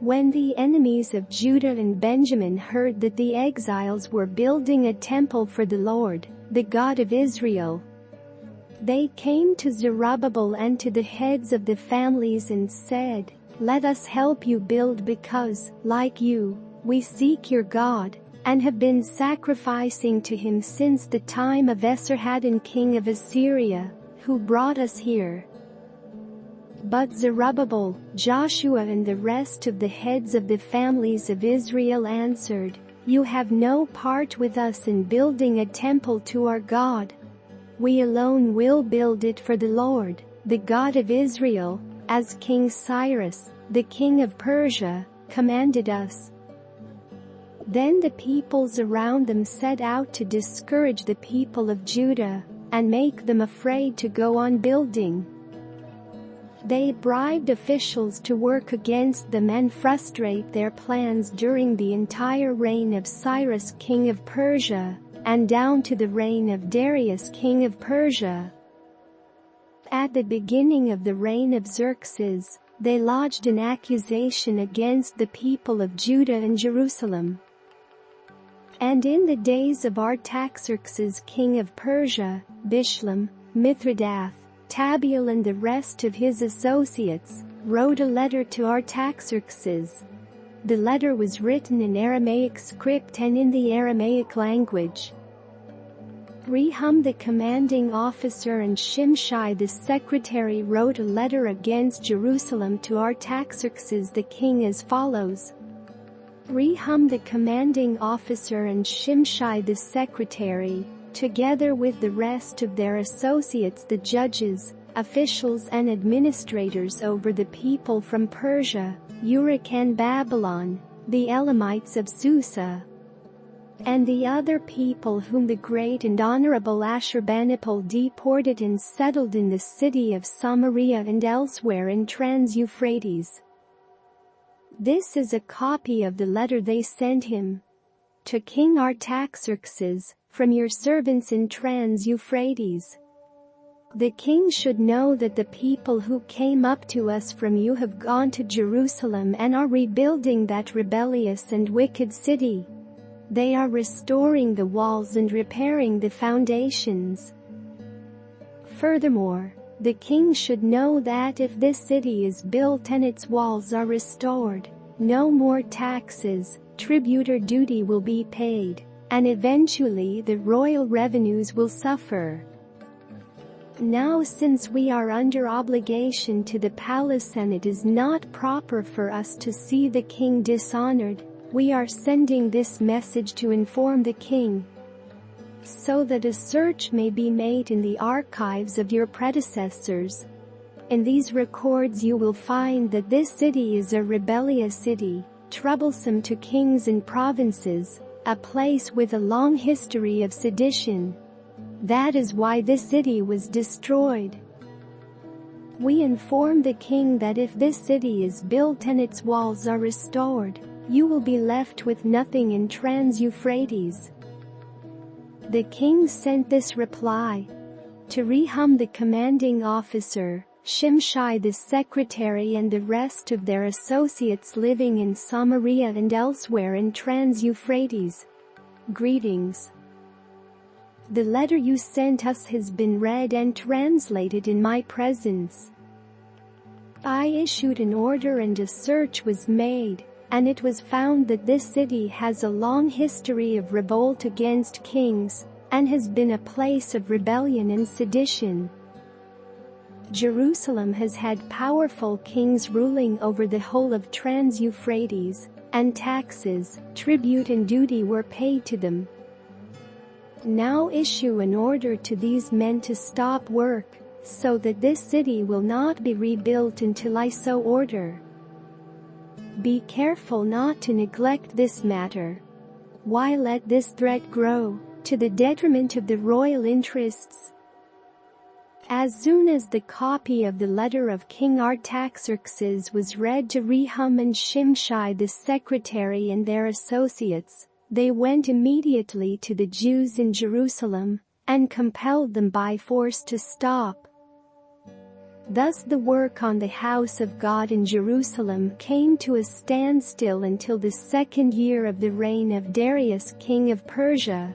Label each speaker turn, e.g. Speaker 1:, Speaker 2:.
Speaker 1: When the enemies of Judah and Benjamin heard that the exiles were building a temple for the Lord, the God of Israel, they came to Zerubbabel and to the heads of the families and said, "Let us help you build because, like you, we seek your God, and have been sacrificing to him since the time of Esarhaddon king of Assyria, who brought us here." But Zerubbabel, Joshua and the rest of the heads of the families of Israel answered, "You have no part with us in building a temple to our God. We alone will build it for the Lord, the God of Israel, as King Cyrus, the king of Persia, commanded us." Then the peoples around them set out to discourage the people of Judah and make them afraid to go on building. They bribed officials to work against them and frustrate their plans during the entire reign of Cyrus king of Persia, and down to the reign of Darius king of Persia. At the beginning of the reign of Xerxes, they lodged an accusation against the people of Judah and Jerusalem. And in the days of Artaxerxes king of Persia, Bishlam, Mithredath, Tabeel and the rest of his associates wrote a letter to Artaxerxes. The letter was written in Aramaic script and in the Aramaic language. Rehum the commanding officer and Shimshai the secretary wrote a letter against Jerusalem to Artaxerxes the king as follows. Rehum the commanding officer and Shimshai the secretary, together with the rest of their associates the judges, officials and administrators over the people from Persia, Uruk and Babylon, the Elamites of Susa, and the other people whom the great and honorable Ashurbanipal deported and settled in the city of Samaria and elsewhere in Trans-Euphrates. This is a copy of the letter they sent him. To King Artaxerxes, from your servants in Trans-Euphrates. The king should know that the people who came up to us from you have gone to Jerusalem and are rebuilding that rebellious and wicked city. They are restoring the walls and repairing the foundations. Furthermore, the king should know that if this city is built and its walls are restored, no more taxes, tribute or duty will be paid, and eventually the royal revenues will suffer. Now since we are under obligation to the palace and it is not proper for us to see the king dishonored, we are sending this message to inform the king, so that a search may be made in the archives of your predecessors. In these records you will find that this city is a rebellious city, troublesome to kings and provinces, a place with a long history of sedition. That is why this city was destroyed. We inform the king that if this city is built and its walls are restored, you will be left with nothing in Trans-Euphrates. The king sent this reply to Rehum the commanding officer, Shimshai the secretary and the rest of their associates living in Samaria and elsewhere in Trans-Euphrates. Greetings. The letter you sent us has been read and translated in my presence. I issued an order and a search was made, and it was found that this city has a long history of revolt against kings, and has been a place of rebellion and sedition. Jerusalem has had powerful kings ruling over the whole of Trans-Euphrates, and taxes, tribute and duty were paid to them. Now issue an order to these men to stop work, so that this city will not be rebuilt until I so order. Be careful not to neglect this matter. Why let this threat grow, to the detriment of the royal interests? As soon as the copy of the letter of King Artaxerxes was read to Rehum and Shimshai the secretary and their associates, they went immediately to the Jews in Jerusalem, and compelled them by force to stop. Thus the work on the house of God in Jerusalem came to a standstill until the 2nd year of the reign of Darius king of Persia,